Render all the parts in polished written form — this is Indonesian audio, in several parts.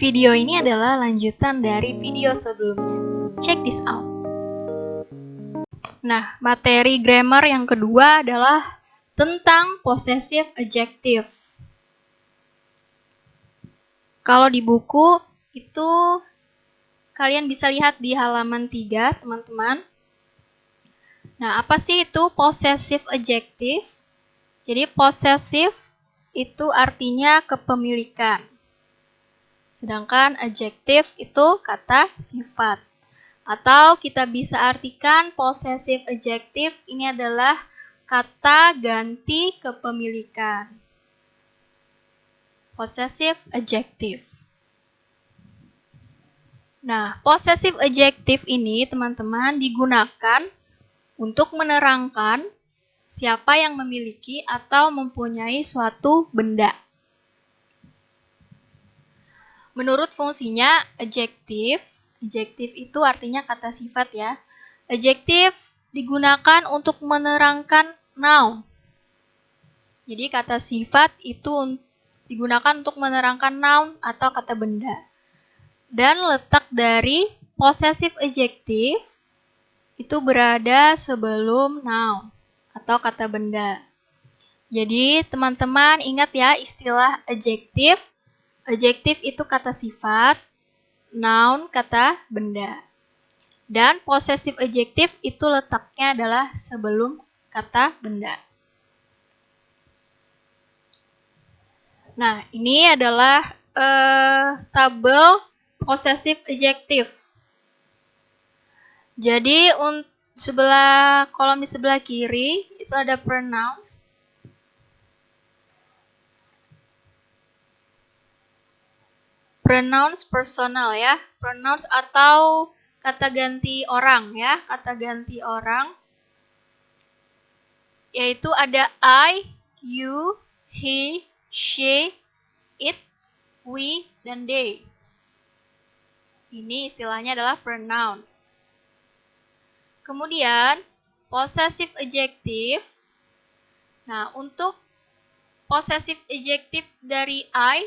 Video ini adalah lanjutan dari video sebelumnya. Check this out. Nah, materi grammar yang kedua adalah tentang possessive adjective. Kalau di buku itu kalian bisa lihat di halaman 3, teman-teman. Nah, apa sih itu possessive adjective? Jadi possessive itu artinya kepemilikan. Sedangkan adjective itu kata sifat. Atau kita bisa artikan possessive adjective ini adalah kata ganti kepemilikan. Possessive adjective. Nah, possessive adjective ini teman-teman digunakan untuk menerangkan siapa yang memiliki atau mempunyai suatu benda. Menurut fungsinya, adjective itu artinya kata sifat ya. Adjective digunakan untuk menerangkan noun. Jadi kata sifat itu digunakan untuk menerangkan noun atau kata benda. Dan letak dari possessive adjective itu berada sebelum noun atau kata benda. Jadi teman-teman ingat ya istilah adjective. Adjective itu kata sifat, noun kata benda. Dan possessive adjective itu letaknya adalah sebelum kata benda. Nah, ini adalah tabel possessive adjective. Jadi kolom di sebelah kiri itu ada pronouns. Pronouns personal ya, pronouns atau kata ganti orang ya, kata ganti orang. Yaitu ada I, you, he, she, it, we, dan they. Ini istilahnya adalah pronouns. Kemudian, possessive adjective. Nah, untuk possessive adjective dari I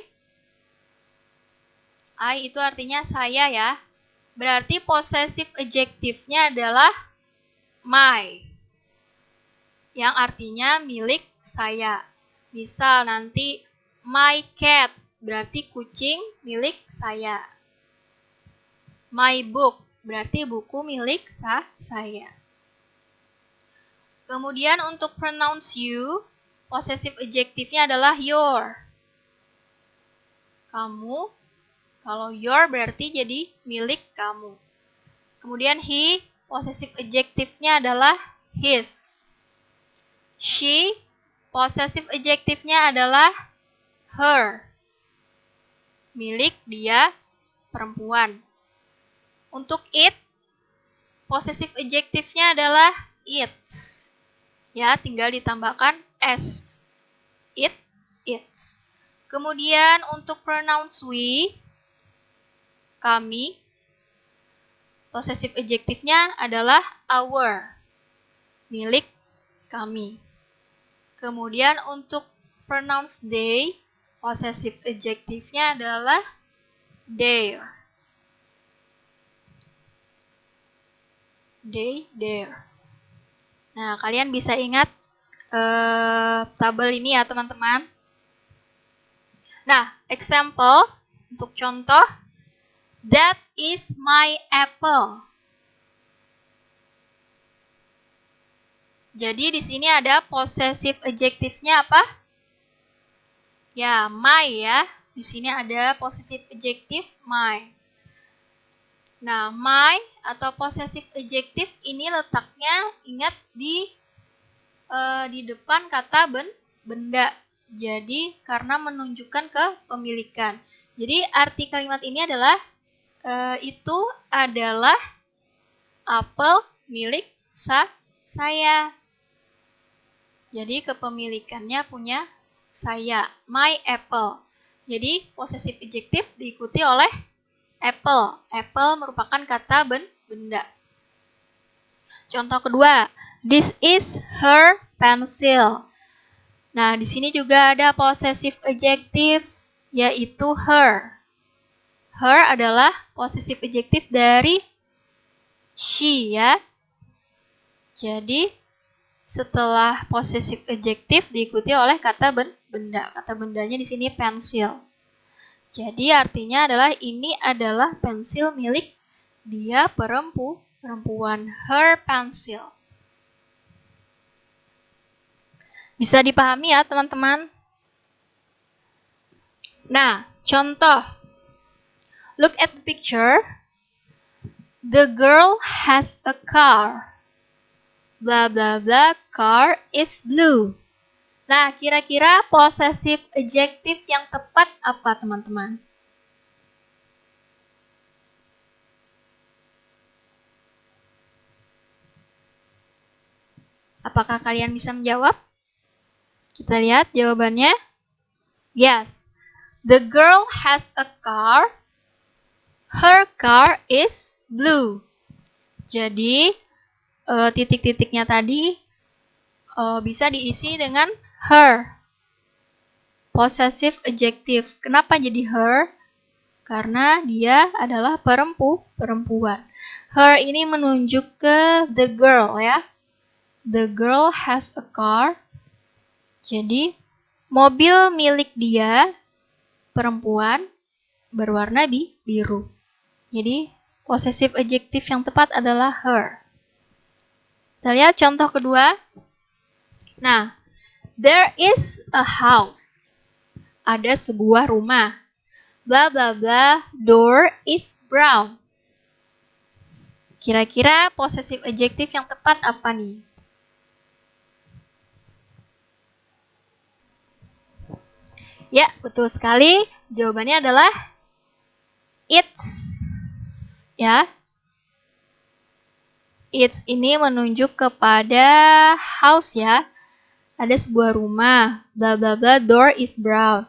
itu artinya saya ya. Berarti possessive adjective-nya adalah my. Yang artinya milik saya. Misal nanti my cat berarti kucing milik saya. My book berarti buku milik saya. Kemudian untuk pronouns you, possessive adjective-nya adalah your. Kamu, kalau your berarti jadi milik kamu. Kemudian he, possessive adjective-nya adalah his. She, possessive adjective-nya adalah her. Milik dia, perempuan. Untuk it, possessive adjective-nya adalah its. Ya, tinggal ditambahkan s. It, its. Kemudian untuk pronouns we, kami, possessive adjective-nya adalah our. Milik kami. Kemudian untuk pronouns they, possessive adjective-nya adalah their. They, their. Nah, kalian bisa ingat tabel ini ya teman-teman. Nah, example untuk contoh, that is my apple. Jadi di sini ada possessive adjective-nya apa? Ya, my ya. Di sini ada possessive adjective my. Nah, my atau possessive adjective ini letaknya ingat di depan kata benda. Jadi karena menunjukkan kepemilikan. Jadi arti kalimat ini adalah itu adalah apel milik saya. Jadi kepemilikannya punya saya, my apple. Jadi possessive adjective diikuti oleh apple. Apple merupakan kata benda. Contoh kedua, this is her pencil. Nah, di sini juga ada possessive adjective yaitu her. Her adalah possessive adjective dari she ya. Jadi setelah possessive adjective diikuti oleh kata benda. Kata bendanya di sini pensil. Jadi artinya adalah ini adalah pensil milik dia perempuan. Her pencil. Bisa dipahami ya teman-teman? Nah, contoh. Look at the picture. The girl has a car. Blah blah blah, car is blue. Nah, kira-kira possessive adjective yang tepat apa teman-teman? Apakah kalian bisa menjawab? Kita lihat jawabannya. Yes, the girl has a car. Her car is blue. Jadi, titik-titiknya tadi bisa diisi dengan her. Possessive adjective. Kenapa jadi her? Karena dia adalah perempuan. Her ini menunjuk ke the girl ya. The girl has a car. Jadi, mobil milik dia, perempuan, berwarna biru. Jadi, possessive adjective yang tepat adalah her. Kita lihat contoh kedua. Nah, there is a house. Ada sebuah rumah. Blah blah blah, door is brown. Kira-kira possessive adjective yang tepat apa nih? Ya, betul sekali. Jawabannya adalah it's. Ya. It's ini menunjuk kepada house ya. Ada sebuah rumah. Blah blah blah, door is brown.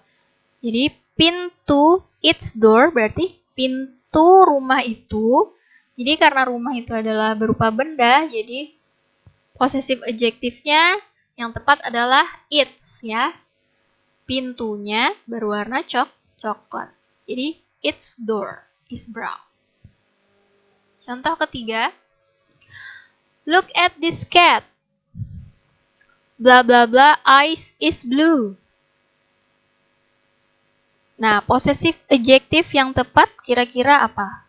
Jadi pintu its door berarti pintu rumah itu. Jadi karena rumah itu adalah berupa benda, jadi possessive adjective-nya yang tepat adalah its ya. Pintunya berwarna coklat. Jadi its door is brown. Contoh ketiga. Look at this cat. Blah blah blah, eyes is blue. Nah, possessive adjective yang tepat kira-kira apa?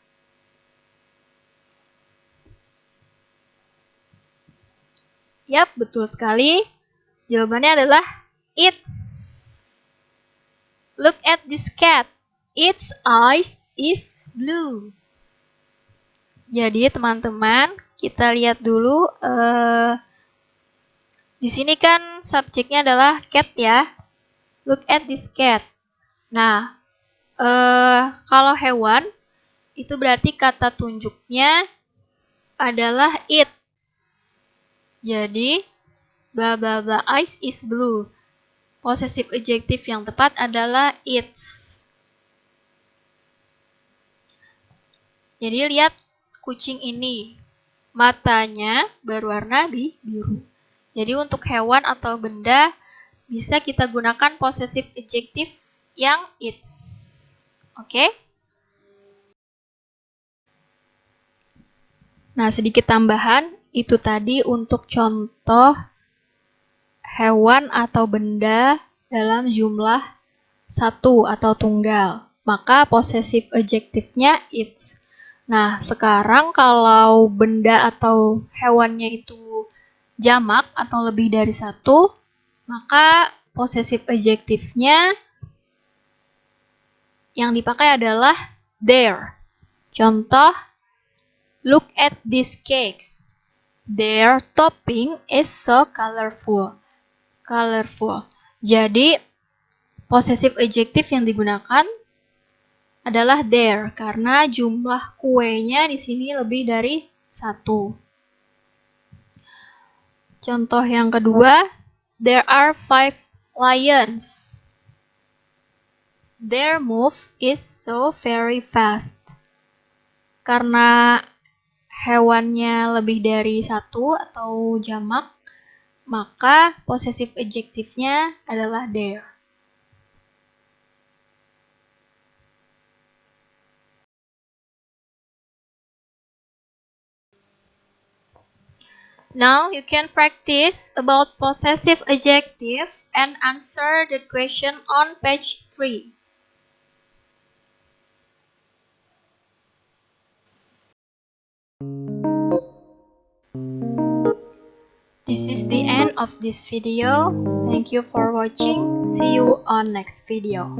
Yap, betul sekali. Jawabannya adalah it's. Look at this cat. Its eyes is blue. Jadi teman-teman, kita lihat dulu. Di sini kan subjeknya adalah cat ya. Look at this cat. Nah, kalau hewan, itu berarti kata tunjuknya adalah it. Jadi, blah blah blah, eyes is blue. Possessive adjective yang tepat adalah its. Jadi lihat kucing ini. Matanya berwarna biru. Jadi untuk hewan atau benda bisa kita gunakan possessive adjective yang its. Oke? Nah, sedikit tambahan. Itu tadi untuk contoh hewan atau benda dalam jumlah satu atau tunggal. Maka possessive adjective-nya its. Nah, sekarang kalau benda atau hewannya itu jamak atau lebih dari satu, maka possessive adjective-nya yang dipakai adalah their. Contoh, look at these cakes. Their topping is so colorful. Jadi, possessive adjective yang digunakan adalah their karena jumlah kuenya di sini lebih dari satu. Contoh yang kedua, there are 5 lions. Their move is so very fast. Karena hewannya lebih dari satu atau jamak, maka possessive adjective-nya adalah their. Now you can practice about possessive adjective and answer the question on page 3. This is the end of this video. Thank you for watching. See you on next video.